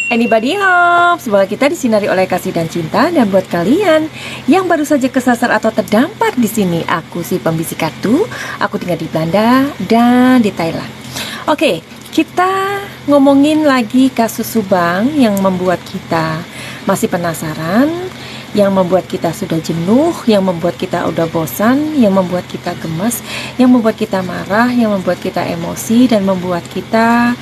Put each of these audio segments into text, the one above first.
Anybody home? Semoga kita disinari oleh kasih dan cinta. Dan buat kalian yang baru saja kesasar atau terdampar di sini, aku si pembisik kartu. Aku tinggal di Belanda dan di Thailand. Oke, kita ngomongin lagi kasus Subang yang membuat kita masih penasaran, yang membuat kita sudah jenuh, yang membuat kita udah bosan, yang membuat kita gemes, yang membuat kita marah, yang membuat kita emosi, dan membuat kita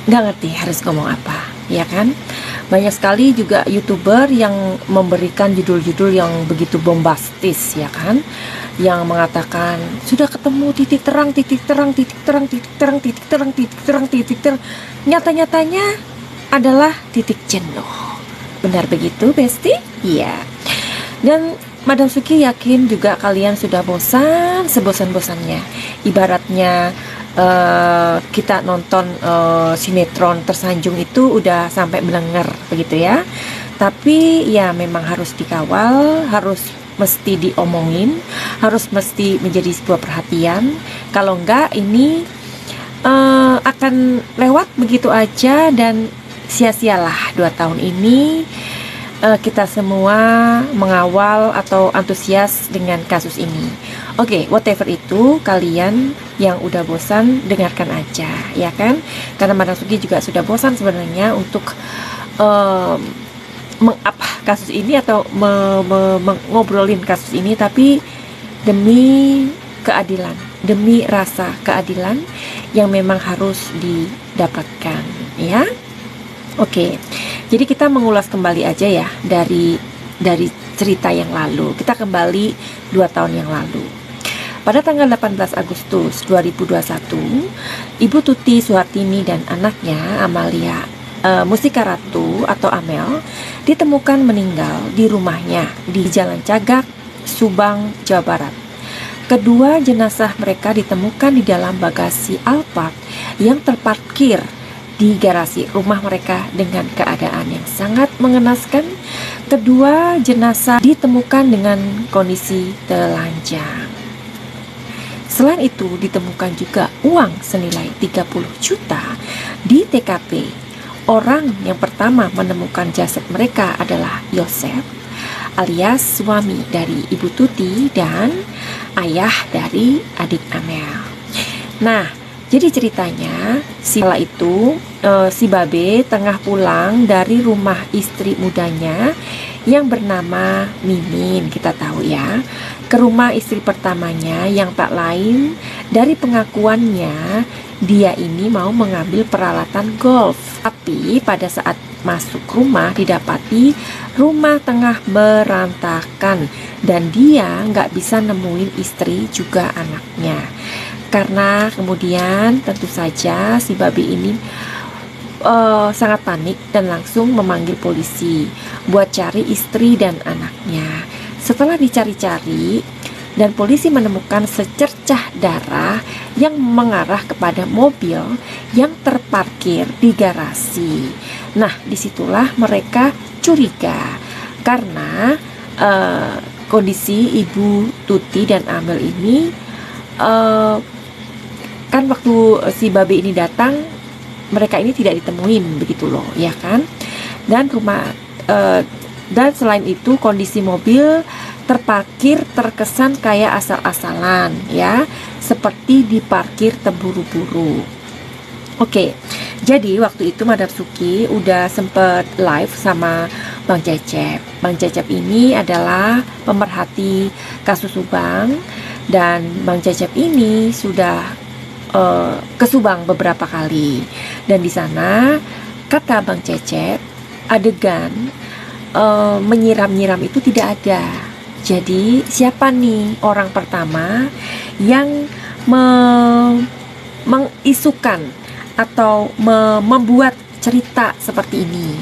nggak ngerti harus ngomong apa, ya kan? Banyak sekali juga YouTuber yang memberikan judul-judul yang begitu bombastis, ya kan? Yang mengatakan sudah ketemu titik terang, titik terang, titik terang, titik terang, titik terang, titik terang, titik terang. Nyata-nyatanya adalah titik jenuh. Benar begitu, Besti? Iya. Dan Madam Suki yakin juga kalian sudah bosan sebosan-bosannya. Ibaratnya kita nonton sinetron tersanjung itu udah sampai belenger begitu ya. Tapi ya memang harus dikawal, harus mesti diomongin, harus mesti menjadi sebuah perhatian. Kalau enggak ini akan lewat begitu aja dan sia-sialah 2 tahun ini. Kita semua mengawal atau antusias dengan kasus ini. Oke, whatever itu, kalian yang udah bosan dengarkan aja, ya kan? Karena Madam Suki juga sudah bosan sebenarnya untuk mengap kasus ini atau ngobrolin kasus ini, tapi demi keadilan, demi rasa keadilan yang memang harus didapatkan, ya. Oke, jadi kita mengulas kembali aja ya dari cerita yang lalu. Kita kembali 2 tahun yang lalu. Pada tanggal 18 Agustus 2021, Ibu Tuti Suhartini dan anaknya Amalia Mustika Ratu atau Amel ditemukan meninggal di rumahnya di Jalan Cagak, Subang, Jawa Barat. Kedua jenazah mereka ditemukan di dalam bagasi Alphard yang terparkir di garasi rumah mereka dengan keadaan yang sangat mengenaskan. Kedua jenazah ditemukan dengan kondisi telanjang. Selain itu ditemukan juga uang senilai 30 juta di TKP. Orang yang pertama menemukan jasad mereka adalah Yosef alias suami dari Ibu Tuti dan ayah dari adik Amel. Nah, jadi ceritanya setelah itu si Babe tengah pulang dari rumah istri mudanya yang bernama Mimin, kita tahu ya, ke rumah istri pertamanya yang tak lain dari pengakuannya dia ini mau mengambil peralatan golf. Tapi pada saat masuk rumah didapati rumah tengah berantakan dan dia nggak bisa nemuin istri juga anaknya. Karena kemudian tentu saja si Babe ini sangat panik dan langsung memanggil polisi buat cari istri dan anaknya. Setelah dicari-cari dan polisi menemukan secercah darah yang mengarah kepada mobil yang terparkir di garasi. Nah, disitulah mereka curiga karena kondisi Ibu Tuti dan Amel ini kan waktu si Babe ini datang mereka ini tidak ditemuin begitu loh, ya kan? Dan dan selain itu kondisi mobil terparkir terkesan kayak asal-asalan ya, seperti diparkir terburu-buru. Oke, jadi waktu itu Madam Suki udah sempet live sama Bang Cecep. Bang Cecep ini adalah pemerhati kasus Subang dan Bang Cecep ini sudah ke Subang beberapa kali dan di sana kata Bang Cecep adegan menyiram-nyiram itu tidak ada. Jadi siapa nih orang pertama yang mengisukan atau membuat cerita seperti ini?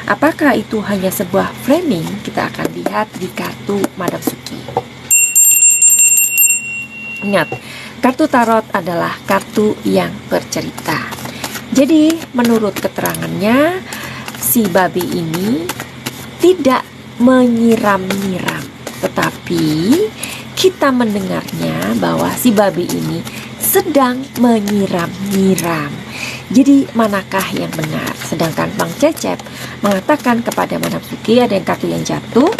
Apakah itu hanya sebuah framing? Kita akan lihat di kartu Madam Suki. Ingat, kartu tarot adalah kartu yang bercerita. Jadi menurut keterangannya si Babe ini tidak menyiram-nyiram, tetapi kita mendengarnya bahwa si Babe ini sedang menyiram-nyiram. Jadi manakah yang benar? Sedangkan Bang Cecep mengatakan kepada Madam Suki ada yang kartu yang jatuh.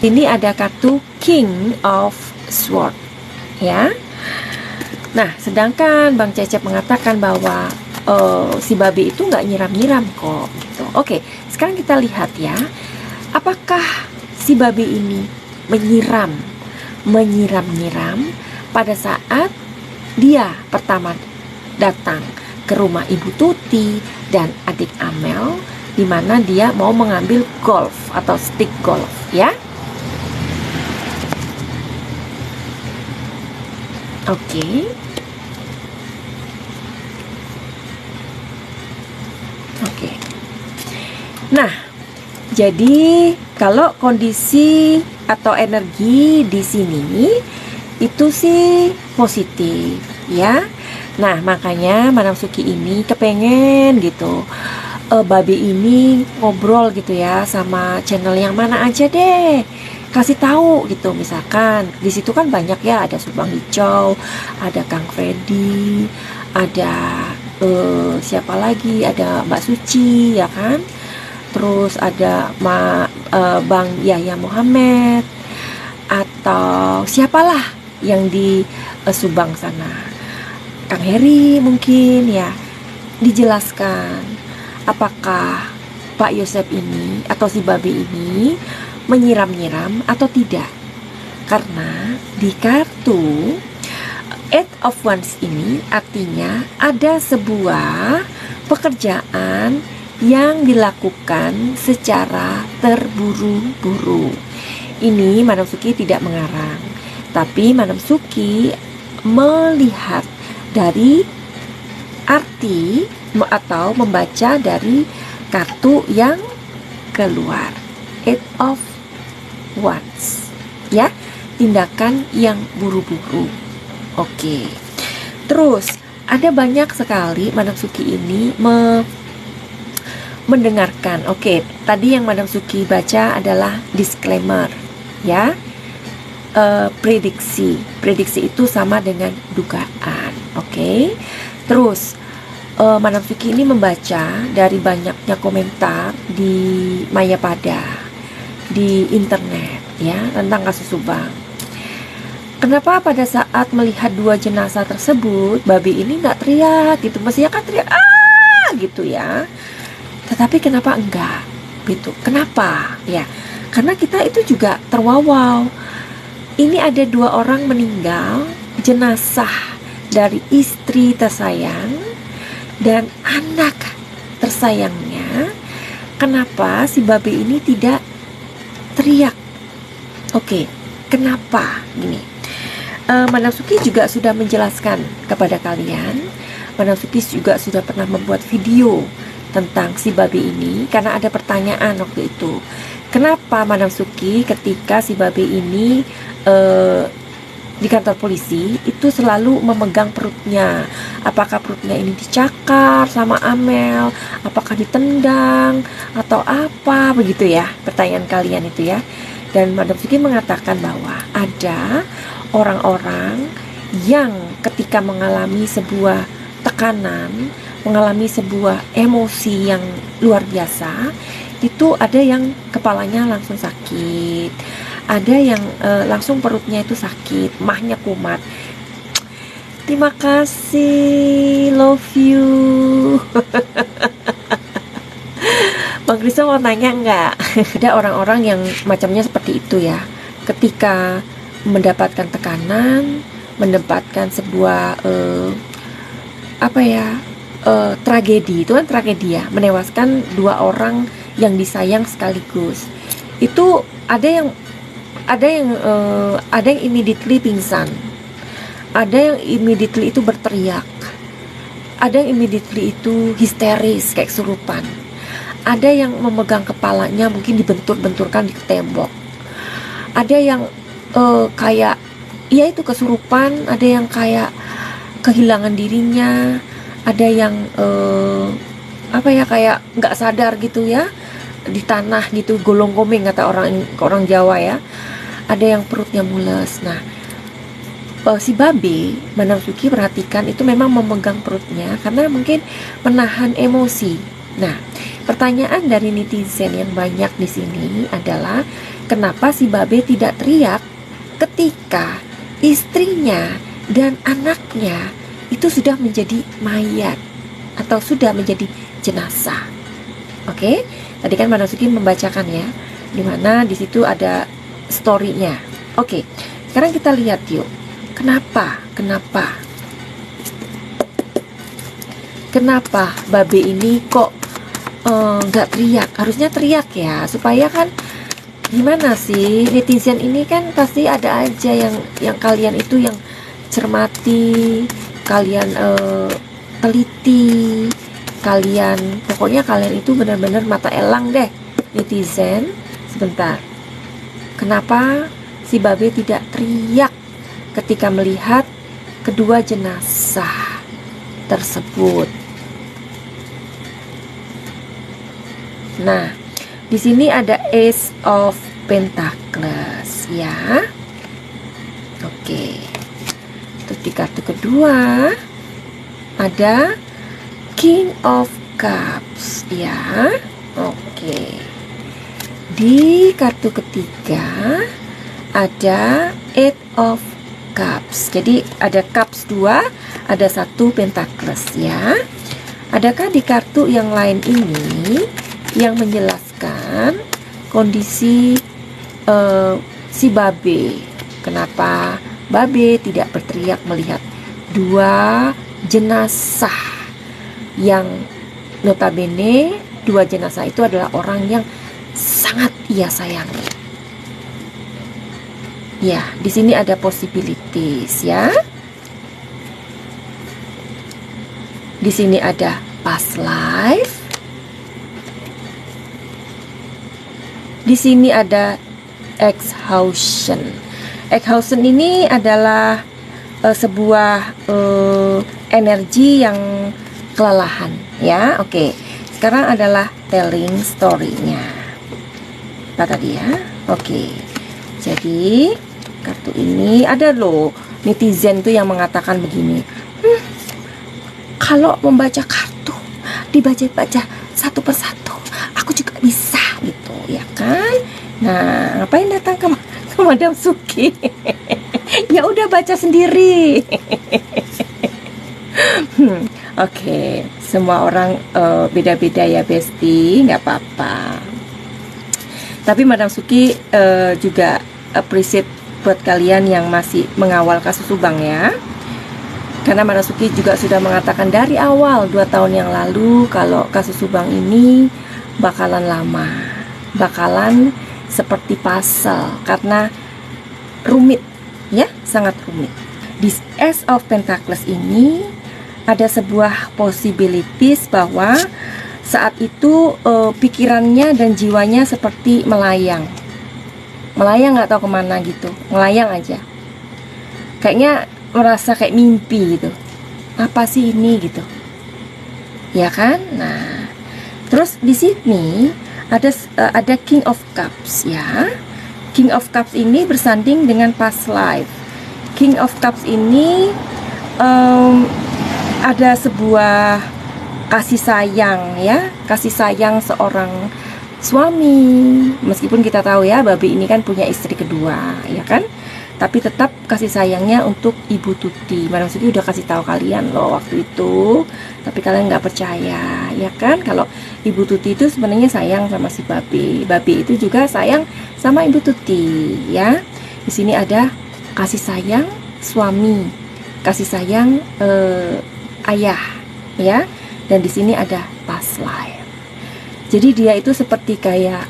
Ini ada kartu King of Sword, ya. Nah, sedangkan Bang Cecep mengatakan bahwa si babi itu nggak nyiram-nyiram kok, gitu. Oke, sekarang kita lihat ya, apakah si babi ini menyiram-nyiram pada saat dia pertama datang ke rumah Ibu Tuti dan adik Amel, di mana dia mau mengambil golf atau stick golf, ya. Oke. Nah, jadi kalau kondisi atau energi di sini itu sih positif, ya. Nah, makanya Madam Suki ini kepengen gitu babi ini ngobrol gitu ya sama channel yang mana aja deh. Kasih tahu gitu, misalkan di situ kan banyak ya, ada Subang Hijau, ada Kang Freddy, ada siapa lagi, ada Mbak Suci ya kan, terus ada Bang Yahya Muhammad, atau siapalah yang di Subang sana, Kang Heri mungkin ya, dijelaskan apakah Pak Yosep ini atau si babi ini menyiram-nyiram atau tidak. Karena di kartu Eight of Wands ini artinya ada sebuah pekerjaan yang dilakukan secara terburu-buru. Ini Madam Suki tidak mengarang, tapi Madam Suki melihat dari arti atau membaca dari kartu yang keluar, Eight of Wands, ya, tindakan yang buru-buru. Oke. Terus ada banyak sekali Madam Suki ini mendengarkan. Oke, tadi yang Madam Suki baca adalah disclaimer, ya. Prediksi itu sama dengan dugaan. Oke. Terus Madam Suki ini membaca dari banyaknya komentar di Mayapada, di internet ya, tentang kasus Subang. Kenapa pada saat melihat dua jenazah tersebut babi ini nggak teriak gitu? Mestinya kan teriak gitu ya. Tetapi kenapa enggak gitu? Kenapa ya? Karena kita itu juga terwawau. Ini ada dua orang meninggal, jenazah dari istri tersayang dan anak tersayangnya. Kenapa si babi ini tidak teriak? Oke, kenapa gini? Madam Suki juga sudah menjelaskan kepada kalian. Madam Suki juga sudah pernah membuat video tentang si babi ini karena ada pertanyaan waktu itu. Kenapa Madam Suki ketika si babi ini di kantor polisi itu selalu memegang perutnya? Apakah perutnya ini dicakar sama Amel? Apakah ditendang atau apa begitu ya? Pertanyaan kalian itu ya. Dan Madam Suki mengatakan bahwa ada orang-orang yang ketika mengalami sebuah tekanan, mengalami sebuah emosi yang luar biasa, itu ada yang kepalanya langsung sakit, ada yang langsung perutnya itu sakit, mahnya kumat. Terima kasih, love you. Bang Kristo mau nanya nggak? Ada orang-orang yang macamnya seperti itu ya, ketika mendapatkan tekanan, mendapatkan sebuah tragedi, itu kan tragedi ya, menewaskan dua orang yang disayang sekaligus. Itu ada yang immediately pingsan, ada yang immediately itu berteriak, ada yang immediately itu histeris kayak kesurupan, ada yang memegang kepalanya mungkin dibentur-benturkan di tembok, ada yang kayak ya itu kesurupan, ada yang kayak kehilangan dirinya, ada yang kayak nggak sadar gitu ya di tanah gitu, golong-gomeng kata orang Jawa ya, ada yang perutnya mules. Nah, si babe, Madam Suki perhatikan itu memang memegang perutnya karena mungkin menahan emosi. Nah, pertanyaan dari netizen yang banyak di sini adalah kenapa si babe tidak teriak ketika istrinya dan anaknya itu sudah menjadi mayat atau sudah menjadi jenazah. Oke, tadi kan Madam Suki membacakan ya, dimana di situ ada story-nya. Oke, sekarang kita lihat yuk. Kenapa babe ini kok nggak teriak? Harusnya teriak ya, supaya kan gimana sih, netizen ini kan pasti ada aja yang kalian itu yang cermati, kalian teliti, pokoknya kalian itu benar-benar mata elang deh netizen. Sebentar, kenapa si babe tidak teriak ketika melihat kedua jenazah tersebut? Nah, di sini ada Ace of Pentacles ya. Oke. Terus di kartu kedua ada King of Cups ya. Oke. Di kartu ketiga ada Eight of Cups. Jadi ada Cups 2, ada 1 Pentacles ya. Adakah di kartu yang lain ini yang menjelaskan kondisi si babe? Kenapa babe tidak berteriak melihat dua jenazah yang notabene dua jenazah itu adalah orang yang sangat ia sayangi? Ya, di sini ada possibilities ya. Di sini ada past life. Di sini ada exhaustion. Exhaustion ini adalah sebuah energi yang kelelahan ya. Oke. Sekarang adalah telling story-nya. Apa tadi ya? Oke. Jadi kartu ini ada loh netizen tuh yang mengatakan begini, kalau membaca kartu dibaca-baca satu persatu aku juga bisa gitu ya kan. Nah, ngapain datang ke Madam Suki? Ya udah baca sendiri. Oke, semua orang beda-beda ya Besti, nggak apa-apa. Tapi Madam Suki juga appreciate buat kalian yang masih mengawal kasus Subang ya. Karena Madam Suki juga sudah mengatakan dari awal 2 tahun yang lalu kalau kasus Subang ini bakalan lama, bakalan seperti puzzle karena rumit ya, sangat rumit. Di Ace of Pentacles ini ada sebuah possibilities bahwa saat itu pikirannya dan jiwanya seperti melayang, nggak tahu kemana gitu, melayang aja, kayaknya merasa kayak mimpi gitu. Apa sih ini gitu, ya kan? Nah, terus di sini ada King of Cups ya. King of Cups ini bersanding dengan past life. King of Cups ini ada sebuah kasih sayang ya, kasih sayang seorang suami. Meskipun kita tahu ya babe ini kan punya istri kedua ya kan, tapi tetap kasih sayangnya untuk Ibu Tuti. Madam Suki udah kasih tahu kalian loh waktu itu, tapi kalian nggak percaya ya kan, kalau Ibu Tuti itu sebenarnya sayang sama si babe. Babe itu juga sayang sama Ibu Tuti ya. Di sini ada kasih sayang suami, kasih sayang ayah ya. Dan di sini ada past life. Jadi dia itu seperti kayak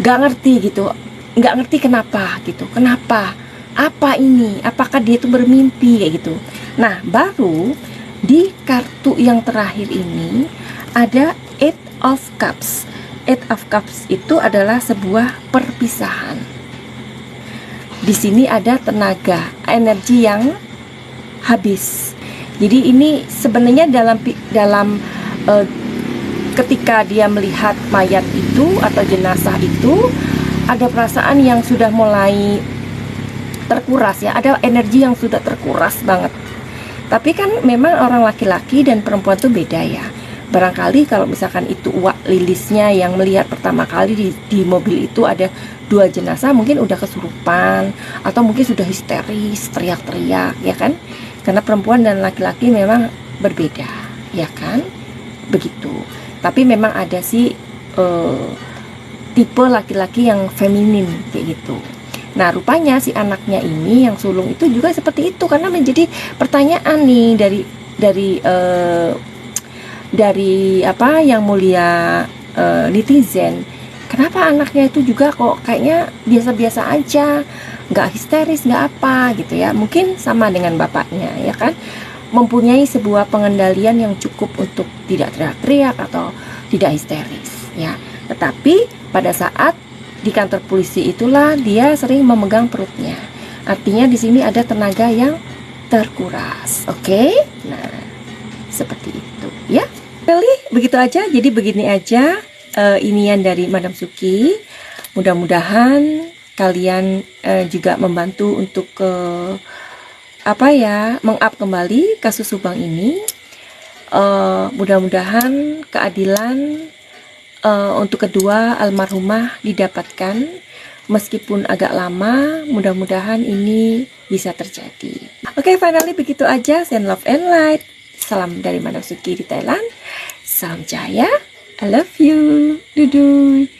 nggak ngerti gitu, nggak ngerti kenapa gitu, kenapa, apa ini, apakah dia itu bermimpi kayak gitu. Nah, baru di kartu yang terakhir ini ada Eight of Cups. Eight of Cups itu adalah sebuah perpisahan. Di sini ada tenaga, energi yang habis. Jadi ini sebenarnya dalam ketika dia melihat mayat itu atau jenazah itu ada perasaan yang sudah mulai terkuras ya, ada energi yang sudah terkuras banget. Tapi kan memang orang laki-laki dan perempuan tuh beda ya. Barangkali kalau misalkan itu Wak Lilisnya yang melihat pertama kali di mobil itu ada 2 jenazah, mungkin udah kesurupan atau mungkin sudah histeris, teriak-teriak ya kan, karena perempuan dan laki-laki memang berbeda ya kan, begitu. Tapi memang ada sih tipe laki-laki yang feminin kayak gitu. Nah, rupanya si anaknya ini yang sulung itu juga seperti itu, karena menjadi pertanyaan nih dari apa yang mulia netizen, kenapa anaknya itu juga kok kayaknya biasa-biasa aja, nggak histeris, nggak apa gitu ya. Mungkin sama dengan bapaknya ya kan, mempunyai sebuah pengendalian yang cukup untuk tidak teriak-teriak atau tidak histeris ya. Tetapi pada saat di kantor polisi itulah dia sering memegang perutnya. Artinya di sini ada tenaga yang terkuras. Oke? Nah, seperti itu ya. Begitu aja. Jadi begini aja inian dari Madam Suki. Mudah-mudahan kalian juga membantu untuk meng-up kembali kasus Subang ini. Mudah-mudahan keadilan untuk kedua almarhumah didapatkan, meskipun agak lama. Mudah-mudahan ini bisa terjadi. Oke, finally begitu aja. Send love and light. Salam dari Madam Suki di Thailand. Salam cahaya. I love you. Duduy.